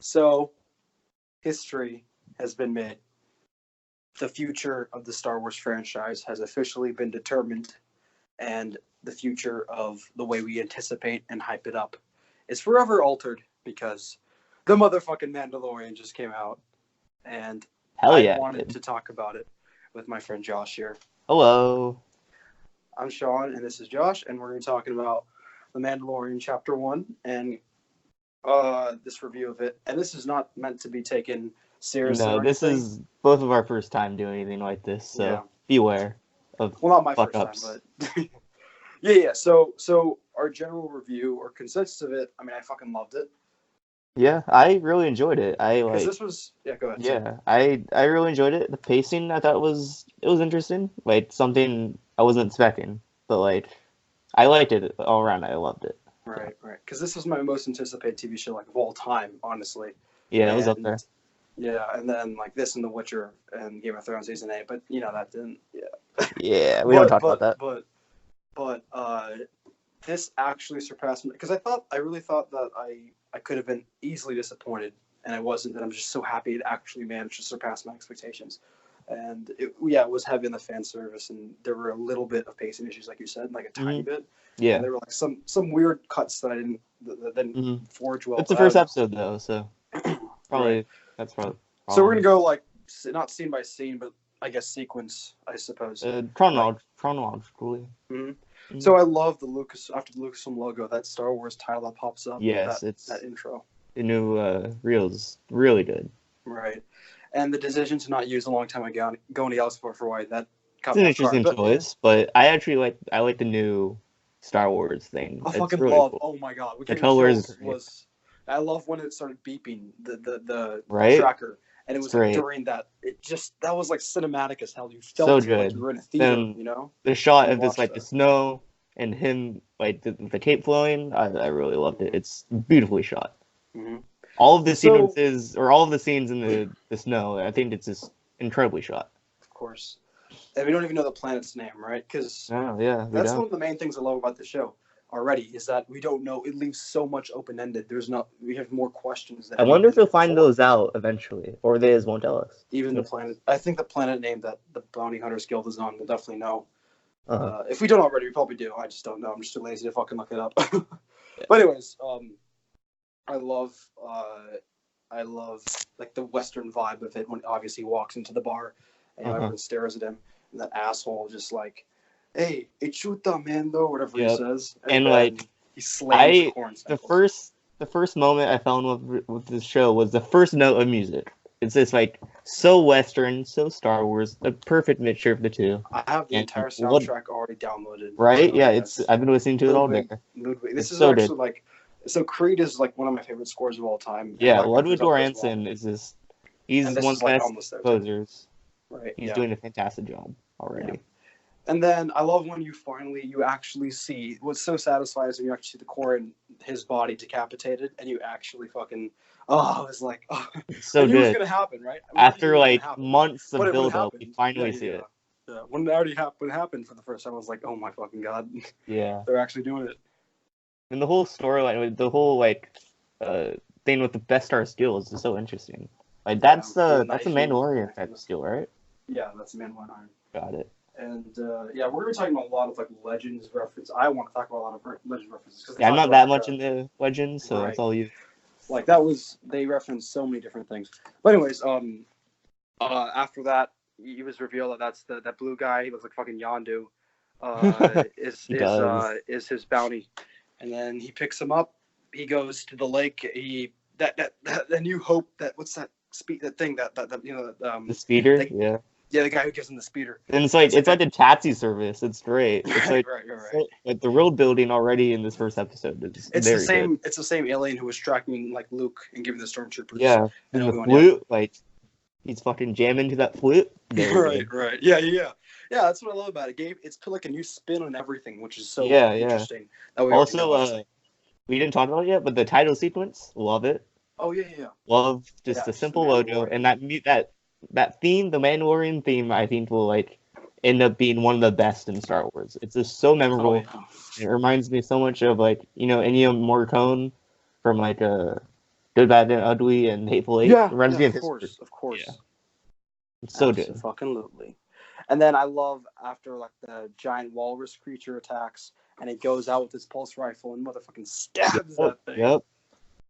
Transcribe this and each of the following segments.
So, history has been made. The future of the Star Wars franchise has officially been determined, and the future of the way we anticipate and hype it up is forever altered because the motherfucking Mandalorian just came out, and Hell I yeah. wanted to talk about it with my friend Josh here. Hello. I'm Sean, and this is Josh, and we're going to be talking about The Mandalorian Chapter 1 and this review of it. And this is not meant to be taken seriously No, or this anything. is both of our first time doing anything like this, so Yeah. beware of Well, not my fuck first ups. time, but yeah. So our general review or consensus of it, I mean, I fucking loved it. Yeah, I really enjoyed it. Because this was, go ahead. yeah, I really enjoyed it. The pacing I thought was interesting, like something I wasn't expecting, but like I liked it all around. I loved it. Right. Because this was my most anticipated TV show like of all time, honestly. Yeah, it was up And there. yeah, and then like this and The Witcher and Game of Thrones season 8, but that didn't. Yeah. Yeah, we don't talk about that. But this actually surpassed me because I really thought that I could have been easily disappointed, and I wasn't. And I'm just so happy it actually managed to surpass my expectations. And it was heavy in the fan service, and there were a little bit of pacing issues, like you said, like a tiny bit. Yeah. And there were like some weird cuts that I didn't forge well. It's the first episode though, so probably Right. that's probably. So we're gonna go like not scene by scene, but I guess sequence, I suppose. Chronologically. Mm-hmm. So I love the Lucasfilm logo, that Star Wars title that pops up. Yes, it's that intro. The new reels really good. Right, and the decision to not use a long time ago going to Galaxy for why that. It's an interesting choice, but I actually like the new Star Wars thing. I fucking really love. Cool. Oh my god, the color was. I love when it started beeping the right? tracker, and it was like during that. That was like cinematic as hell. You felt so it, good. like you were in a theater, then, the shot of this the snow and him like the cape flowing. I really loved it. It's beautifully shot. Mm-hmm. All of the sequences or all of the scenes in the snow, I think it's just incredibly shot. Of course. And we don't even know the planet's name, right? Because that's one of the main things I love about the show already is that we don't know. It leaves so much open-ended. We have more questions. I wonder if they'll find those out eventually, or they just won't tell us. Even the planet. I think the planet name that the Bounty Hunters Guild is on, we'll definitely know. If we don't already, we probably do. I just don't know. I'm just too lazy to fucking look it up. But anyways, I love like the Western vibe of it when obviously he walks into the bar and everyone stares at him. And that asshole just like, hey, it's chuta, man, though, whatever he says. And like, he slams corn the first moment I fell in love with this show was the first note of music. It's just like so Western, so Star Wars, a perfect mixture of the two. I have the entire soundtrack already downloaded. Right? Yeah, I've been listening to it all day. This is so actually good. Like, so Creed is like one of my favorite scores of all time. Yeah, Ludwig Göransson is just he's one of the best composers. Right. He's doing a fantastic job already. Yeah. And then I love when you actually see what's so satisfying is when you actually see the core and his body decapitated, and you actually fucking I was like, it's so good. It was gonna happen, right? After like months of build up, we finally see it. Yeah, when it already happened for the first time, I was like, oh my fucking god. Yeah, they're actually doing it. And the whole storyline, the whole thing with the Beskar skills is so interesting. Like that's a Mandalorian type of skill, right? Yeah, that's a Mandalorian. Got it. And we're gonna be talking about a lot of like Legends references. I want to talk about a lot of Legends references. I'm not that much into Legends, so that's all you. Like they referenced so many different things. But anyways, after that, it was revealed that's that blue guy. He looks like fucking Yondu. Is his bounty, and then he picks him up. He goes to the lake. The New Hope. What's that speed? That thing that the speeder. Yeah, the guy who gives him the speeder. And it's like a taxi service. It's great. It's like right. Like the world building already in this first episode. It's the same. Good. It's the same alien who was tracking like Luke and giving the stormtroopers. Yeah, and the flute, like he's fucking jamming to that flute. Right. Yeah. That's what I love about it. It's put like a new spin on everything, which is so interesting. Also, we didn't talk about it yet, but the title sequence, love it. Oh yeah. Love just the simple logo and that theme, the Mandalorian theme, I think will like end up being one of the best in Star Wars. It's just so memorable. It reminds me so much of like Ennio Morricone from like Good, Bad, and Ugly, and Hateful Eight. Yeah, It runs me in of history. course, of course. Yeah. It's so good. Absolutely. And then I love after like the giant walrus creature attacks, and he goes out with his pulse rifle and motherfucking stabs that thing. Yep.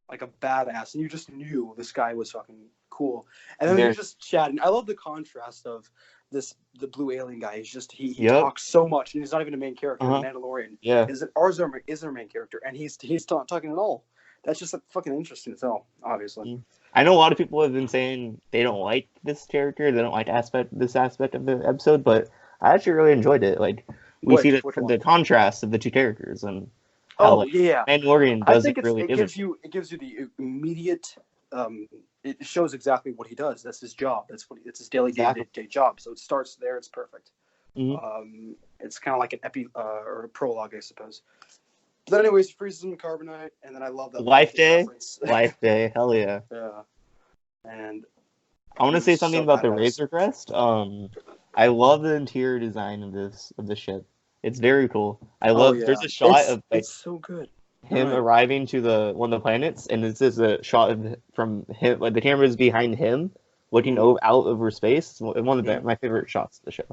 Like a badass, and you just knew this guy was fucking cool. And then he's just chatting. I love the contrast of the blue alien guy. He talks so much, and he's not even a main character. The Mandalorian isn't our main character, and he's not talking at all. That's just a fucking interesting film, obviously. I know a lot of people have been saying they don't like this character, they don't like this aspect of the episode, but I actually really enjoyed it. Like we see the contrast of the two characters and how Mandalorian does it really. It gives you the immediate. It shows exactly what he does. That's his job. It's his daily day job. So it starts there. It's perfect. Mm-hmm. It's kind of like an or a prologue, I suppose. But anyways, he freezes him in carbonite, and then I love that Life Day. Life Day, hell yeah. Yeah. And I want to say something about the Razor Crest. I love the interior design of the ship. It's very cool. I love. There's a shot of it's so good. Him arriving to one of the planets, and this is a shot from him. Like the camera is behind him, looking out over space. It's one of my favorite shots of the show.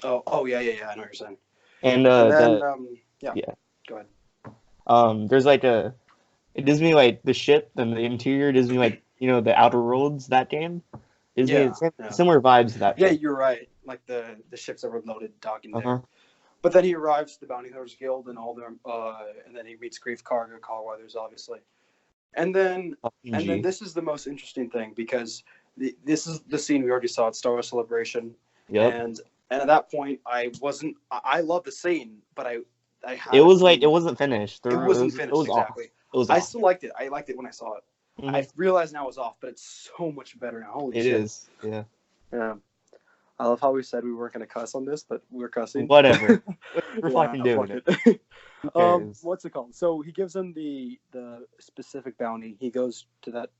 Oh yeah. I know what you're saying. And then, go ahead. There's like it gives me like the ship and the interior gives me like the Outer Worlds, that game. Similar vibes to that. Yeah, you're right. Like the ships that were loaded docking there. But then he arrives at the Bounty Hunters Guild and all them, and then he meets Grief Karga, Callweathers, obviously. And then this is the most interesting thing because this is the scene we already saw at Star Wars Celebration. Yep. And at that point, I love the scene, but it wasn't finished. It wasn't finished, exactly. It was I still liked it. I liked it when I saw it. Mm-hmm. I realized now it was off, but it's so much better now. Holy shit. It is, yeah. Yeah. I love how we said we weren't going to cuss on this, but we're cussing. Whatever. We're fucking doing it. What's it called? So he gives him the specific bounty. He goes to that,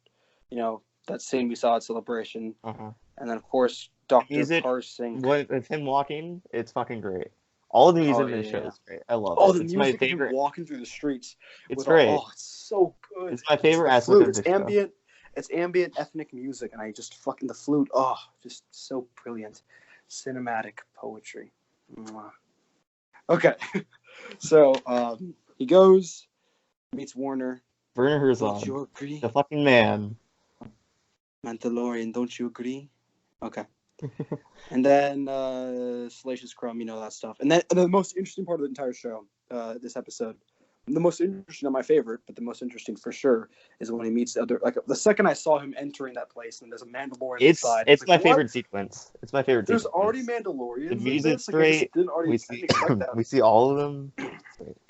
that scene we saw at Celebration. And then, of course, Dr. Parsing. With him walking, it's fucking great. All the music in the show is great. I love it. It's my favorite. Walking through the streets. It's great. It's so good. It's my favorite aspect of the show. It's ambient ethnic music, and I just fucking the flute. Oh, just so brilliant. Cinematic poetry. Mwah. Okay. So he goes, meets Werner. Werner Herzog. Don't you agree? The fucking man. Mandalorian, don't you agree? Okay. And then Salacious Crumb, that stuff. And then the most interesting part of the entire show, this episode, the most interesting, not my favorite, but the most interesting for sure, is when he meets the other. Like the second I saw him entering that place, and there's a Mandalorian inside. It's my favorite sequence. It's my favorite. There's already Mandalorians. The music's great. We see all of them.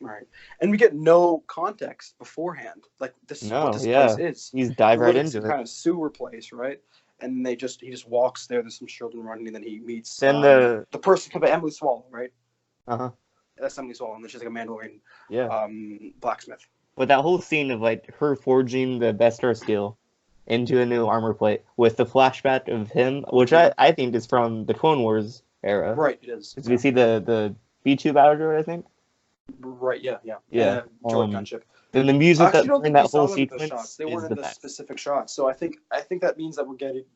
Right, and we get no context beforehand. Like this is what this place is. He's dive right into it. Kind of sewer place, right? And he just walks there. There's some children running, and then he meets the person played by Emily Swallow, right? That's Emily Swallow, and she's like a Mandalorian blacksmith. But that whole scene of like her forging the Beskar steel into a new armor plate with the flashback of him, which I think is from the Clone Wars era. Right, it is. We see the B2 battle droid, I think. Right, yeah. Droid gunship. Then the music in that whole sequence they weren't in the specific shots, so I think that means that we're getting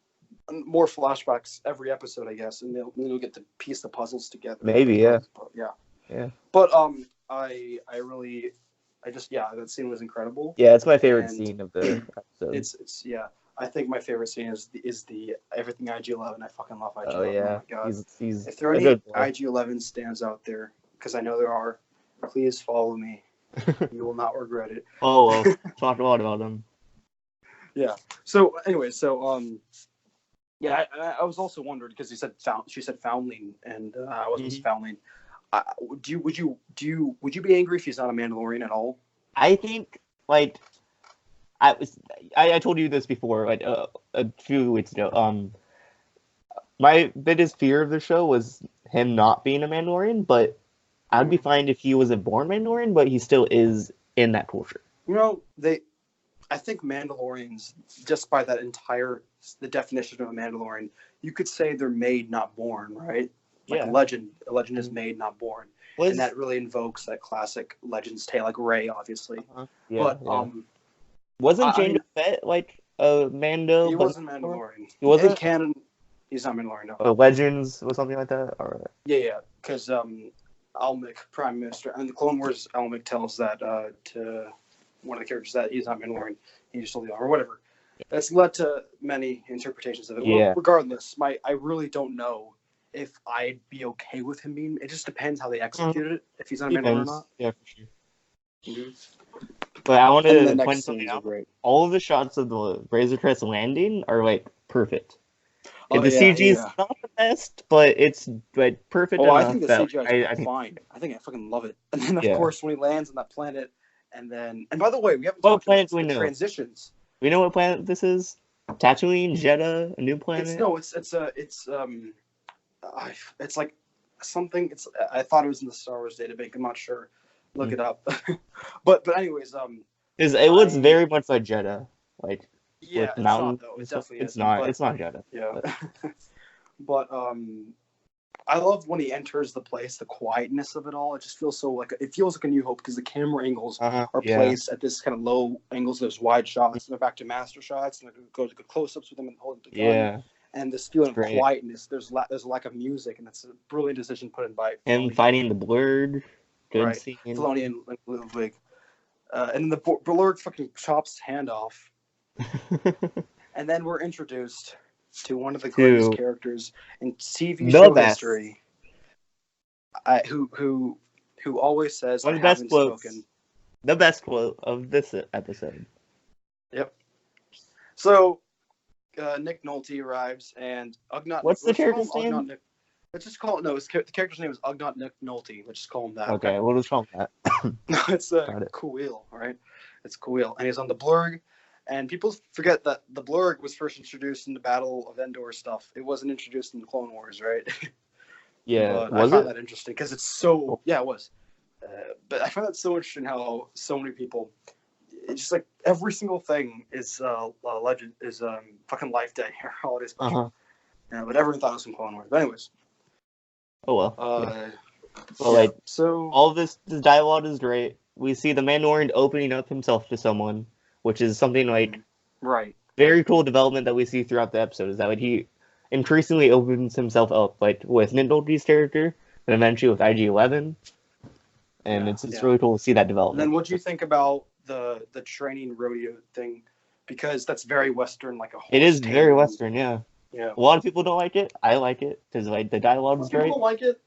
more flashbacks every episode, I guess, and they'll get to piece the puzzles together. Maybe, yeah. But that scene was incredible. Yeah, it's my favorite scene of the episode. It's I think my favorite scene is the everything IG-11. I fucking love IG-11. Oh yeah, oh, my God. He's if there are any IG-11 stands out there, because I know there are, please follow me. You will not regret it. Oh, well, talk a lot about them. Yeah. So anyway, I was also wondering because she said foundling, and I wasn't foundling. Would you be angry if he's not a Mandalorian at all? I think I told you this before, like a few weeks ago. My biggest fear of the show was him not being a Mandalorian, but I'd be fine if he was a born Mandalorian, but he still is in that culture. I think Mandalorians, just by the definition of a Mandalorian, you could say they're made, not born, right? Like a legend is made, not born. And that really invokes that classic Legends tale, like Rey, obviously. Wasn't I mean, Jango Fett like a Mando? he but wasn't Mandalorian. He wasn't. In canon, he's not Mandalorian. No. Legends or something like that. Or Yeah, because Almec, Prime Minister, and the Clone Wars, Almec tells that to one of the characters that he's not Mandalorian. He just told the or whatever. That's led to many interpretations of it. Yeah. Regardless, I really don't know if I'd be okay with him being. It just depends how they executed it. If he's not Mandalorian or not. Yeah, for sure. Mm-hmm. But I wanted And the to next point something scenes are out. great. All of the shots of the Razor Crest landing are like perfect. Oh, the CG is not the best, but it's like perfect enough. I think the CGI is I think fine. I think I fucking love it. And then of Yeah. course when he lands on that planet, and by the way, we haven't What talked planet about do we the know? transitions. We know what planet this is? Tatooine, Jeddah, a new planet? It's like something. I thought it was in the Star Wars database. I'm not sure. Look it up. but anyways, it looks very much like Jeddah, like yeah, with it's mountains. not though. It definitely it's isn't, not. but, It's not Jeddah. Yeah, but I love when he enters the place, the quietness of it all. It just feels so like it feels like a New Hope because the camera angles are placed at this kind of low angles. There's wide shots, and they're back to master shots, and they go to close-ups with them and holding the gun. Yeah. And this feeling of quietness. There's a lack of music, and that's a brilliant decision put in by him fighting the Blurg. Good scene. Filoni and Ludwig. And then the Blurg fucking chops his hand off. And then we're introduced to one of the greatest characters in TV show history. Who always says, one of the best quotes. The best quote of this episode. Yep. So, Nick Nolte arrives, and Ugnaught... What's the character's name? Let's just call it... No, the character's name is Ugnaught Nick Nolte. Let's just call him that. Okay, we'll just call him that. No, it's Kuil, right? It's Kuil. And he's on the Blurg. And people forget that the Blurg was first introduced in the Battle of Endor stuff. It wasn't introduced in the Clone Wars, right? Yeah, I find that interesting because it's so... Yeah, it was. But I find that so interesting how so many people... It's just like every single thing is legend, is fucking Life Day or holiday special. Yeah, but everyone thought it was from Clone Wars. But anyways. Oh well. So all of this dialogue is great. We see the Mandalorian opening up himself to someone, which is something very cool development that we see throughout the episode. Is that he increasingly opens himself up, like with Nick Nolte's character, and eventually with IG-11, and it's really cool to see that development. And then what do you think about the training rodeo thing? Because that's very Western, like a horse. It is very Western, yeah. Yeah. A lot of people don't like it. I like it because the dialogue is great. People don't like it.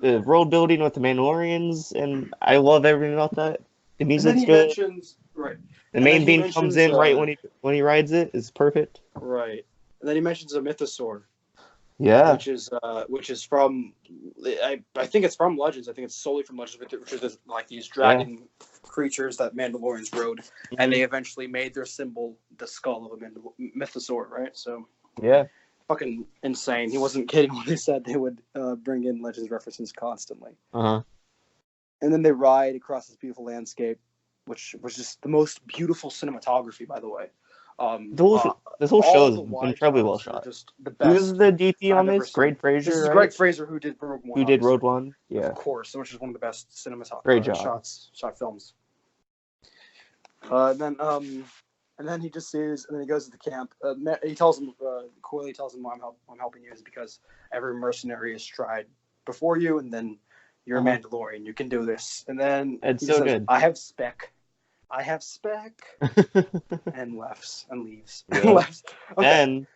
The world building with the Mandalorians, and I love everything about that. The music's good. The main theme comes in right when he rides it. Is perfect. Right, and then he mentions a mythosaur. Yeah. Which is from I think it's from Legends. I think it's solely from Legends, which is like these dragon creatures that Mandalorians rode, and they eventually made their symbol the skull of a mythosaur, right? So fucking insane. He wasn't kidding when they said they would bring in Legends references constantly. And then they ride across this beautiful landscape, which was just the most beautiful cinematography, by the way. This whole show is incredibly well shot. Just the best. Who's the DP on this? Greg Fraser. This is Greg Fraser, who did Rogue One. Who did Rogue One? Yeah, of course, which is one of the best cinematography shot films. And then he just sees, and then he goes to the camp. He tells him, Coily tells him, "I'm helping you," is because every mercenary has tried before you, and then you're a Mandalorian. You can do this. And then it's so good. I have spec, and leaves. Yeah. Left. Okay. Then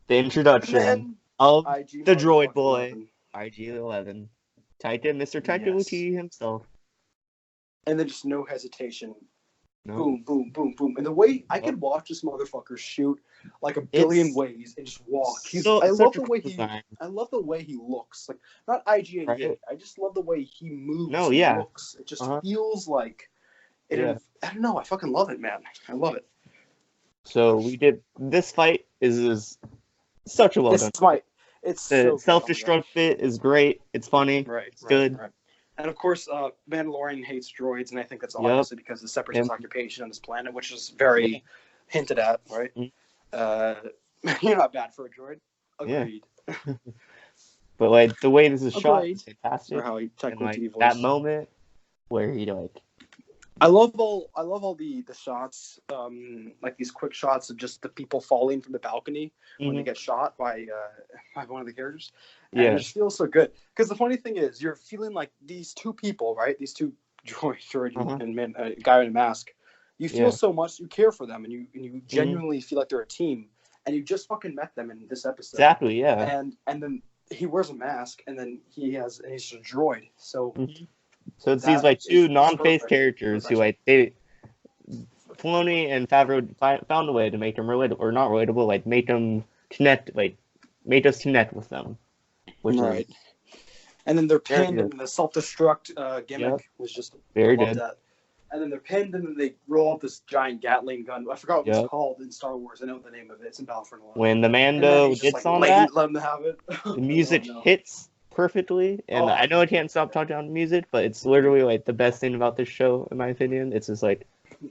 the introduction of the droid boy, IG-11, Mr. Taika Waititi himself. And then just no hesitation. No. Boom, boom, boom, boom. And the way I could watch this motherfucker shoot like a billion ways and just walk. I love the way he looks. Like not IG-88. Right. I just love the way he moves. No, yeah. Looks. It just feels like I don't know. I fucking love it, man. I love it. So we did this fight is such a well done. It's the so self-destruct bit is great. It's funny. It's good. Right. And of course, Mandalorian hates droids, and I think that's obviously because of the separatist occupation on this planet, which is very hinted at, right? You're not bad for a droid. Agreed. Yeah. But like the way this is shot is fantastic. Or how he and, like, that moment where he I love all the shots, like these quick shots of just the people falling from the balcony when they Mhm. get shot by one of the characters, and it Yeah, just feels so good. Because the funny thing is, you're feeling like these two people, right? These two George uh-huh. and man, guy in a mask. You feel Yeah, so much, you care for them, and you mhm. genuinely feel like they're a team, and you just fucking met them in this episode, Exactly. Yeah. and then he wears a mask, and then he's a droid, so Mhm. So it's these that like two is non-face perfect. characters who Perfection. like they Filoni and Favreau found a way to make them relatable or not relatable, like make them connect, like make us connect with them, which is Right. And then they're very pinned, good. and the self-destruct Yep, gimmick was just, I very loved good. that. And then they're pinned, and then they roll out this giant Gatling gun. I forgot what it's Yep. called in Star Wars. I know the name of it. It's in Battlefront 1. When the And then Mando he's just gets like, on that, let him have it. the Oh music no. hits perfectly, and Oh, I know I can't stop talking about music, but it's literally like the best thing about this show, in my opinion. It's just like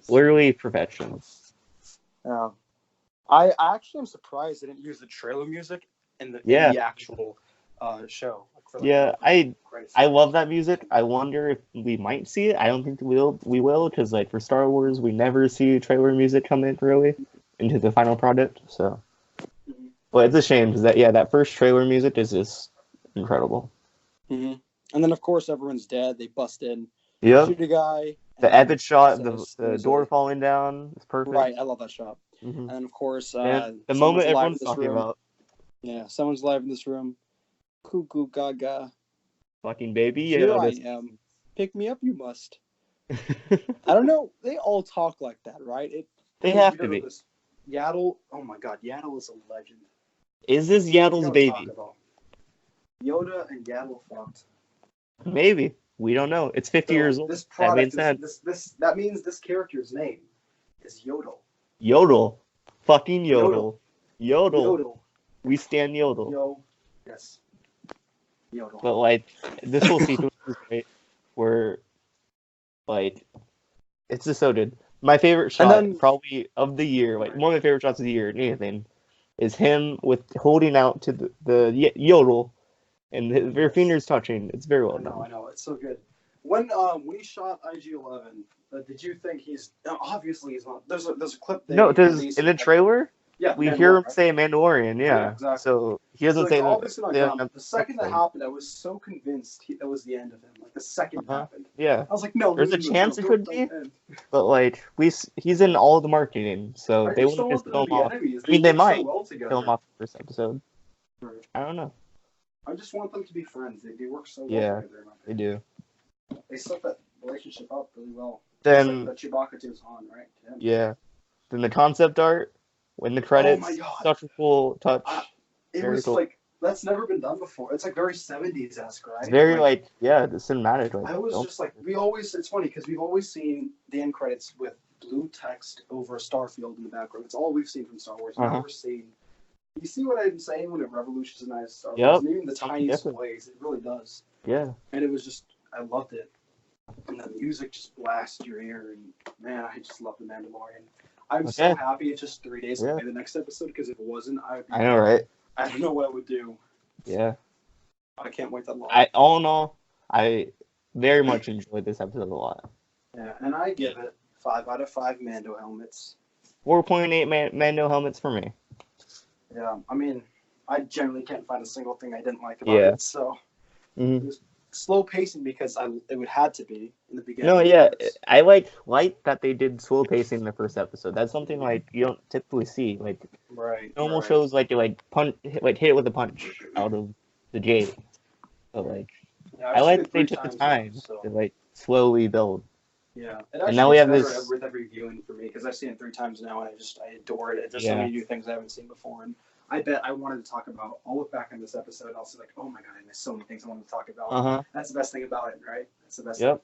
literally perfection. yeah. I actually am surprised they didn't use the trailer music in Yeah, the actual show, like for like the yeah. opening I credits. I love that music. I wonder if we might see it. I don't think we will, because like for Star Wars, we never see trailer music come in really into the final product. So, Mm-hmm. but it's a shame because that first trailer music is just incredible. Mm-hmm. And then of course everyone's dead. They bust in, Yep. shoot a guy, The and epic shot of the says, "What the is door it?" falling down is perfect. Right, I love that shot. Hmm. And then of course, And the someone's moment alive in everyone's this talking room. about, Yeah, someone's alive in this room. Cuckoo gaga. fucking baby, Here I this. am. Pick me up, you must. I don't know. They all talk like that, right? They Because have we to don't know be. this. Yaddle. Oh my God, Yaddle is a legend. Is this We Yaddle's gotta talk baby? about Yoda and Yaddle fucked. Maybe. We don't know. It's 50 So years old. this That being product is said, this that means this character's name is Yodel. Yodel. Fucking Yodel. Yodel. Yodel. Yodel. We stand Yodel. Yo. Yes. Yodel. But like this whole sequence is great. Where like it's just so good. My favorite And shot then probably of the year, like one of my favorite shots of the year, anything, is him with holding out to the Yodel and their fingers touching. It's very well I done. know, it's so good. When he shot IG-11, did you think he's obviously he's not? There's a clip No, they there's released. in the trailer Yeah, the we hear him Mandalorian, right? say Mandalorian, Yeah, yeah. exactly. So he So doesn't he's say obviously not that dumb. in The the second that episode. happened, I was so convinced that was the end of him. Like the second it Uh-huh. happened, Yeah. I was like, no, There's a no, chance it could don't be, end. but like he's in all the marketing, so I they just don't wouldn't want just them kill to him be off. enemies. I They mean, they work so might well kill him together. off the first episode. Right. I don't know. I just want them to be friends. They work so well Yeah, together. In my they opinion. do. They set that relationship up really well. Just like Then the Chewbacca to his Han, right? To him. yeah, then the concept art in the Oh my credits, God. such a cool I, touch. it Very was cool. like that's never been done before. It's like very 70s esque, It's right? very Like like yeah, the cinematic like I was film. just like we always. It's funny because we've always seen the end credits with blue text over a star field in the background. It's all we've seen from Star Wars. Now Uh-huh. we're seeing. You see what I'm saying when it revolutionized Star Wars, Yep. and even the Something tiniest different. ways, it really does. Yeah. And it was just, I loved it. And the music just blasts your ear, and man, I just love the Mandalorian. I'm so Okay. happy it's just 3 days Yeah. away the next episode because if it wasn't, I know, right? I don't know what I would do. Yeah. I can't wait that long. All in all, I very much enjoyed this episode a lot. Yeah, and I give it 5 out of 5 Mando helmets. 4.8 Mando helmets for me. Yeah, I mean, I generally can't find a single thing I didn't like about Yeah. it. So Mhm. it was slow pacing because it would had to be in the beginning. No, yeah, I like that they did slow pacing in the first episode. That's something like you don't typically see. Like Right. normal right. shows, like you like hit it with a punch out of the gate. But like Yeah, I I've seen like it that they 3 took the times now, time so to like slowly build. yeah, it And actually now we gets have better this. with every viewing for me because I've seen it 3 times now, and I adore it. There's so Yeah. many new things I haven't seen before, and I bet I wanted to talk about. I'll look back on this episode, and I'll say like, oh my God, I missed so many things I wanted to talk about. Uh-huh. That's the best thing about it, right? That's the best Yep.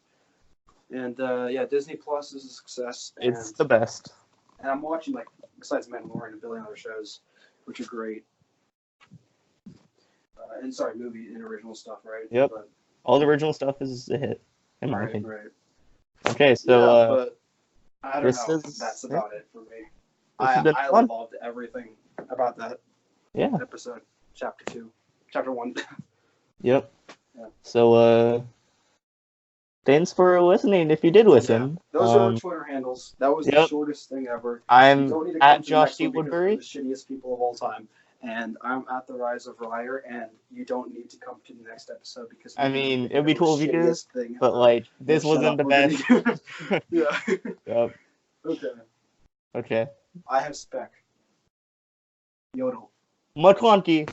thing. And yeah, Disney Plus is a success, It's the best. and I'm watching like besides Mandalorian, a billion other shows, which are great. And sorry, movie and original stuff, right? Yep. But, All the original stuff is a hit, in my right, opinion. right. Okay, Yeah, so but I don't this know. is That's about it for me. this has been I fun. loved everything about that Yeah. episode, chapter 1. Yep. Yeah. So thanks for listening. If you did listen, Those are our Twitter handles. That was the Yep. shortest thing ever. You I'm don't need to at come to the Josh next D. one because we're Woodbury. the shittiest people of all time. And I'm at the Rise of Ryer, and you don't need to come to the next episode because I mean, it'd be cool if you did, shittiest thing but ever. like Yeah, this shut wasn't up, the we're best. gonna do- Yeah. Yep. Okay. Okay. I have spec. Yodel. Much clunky.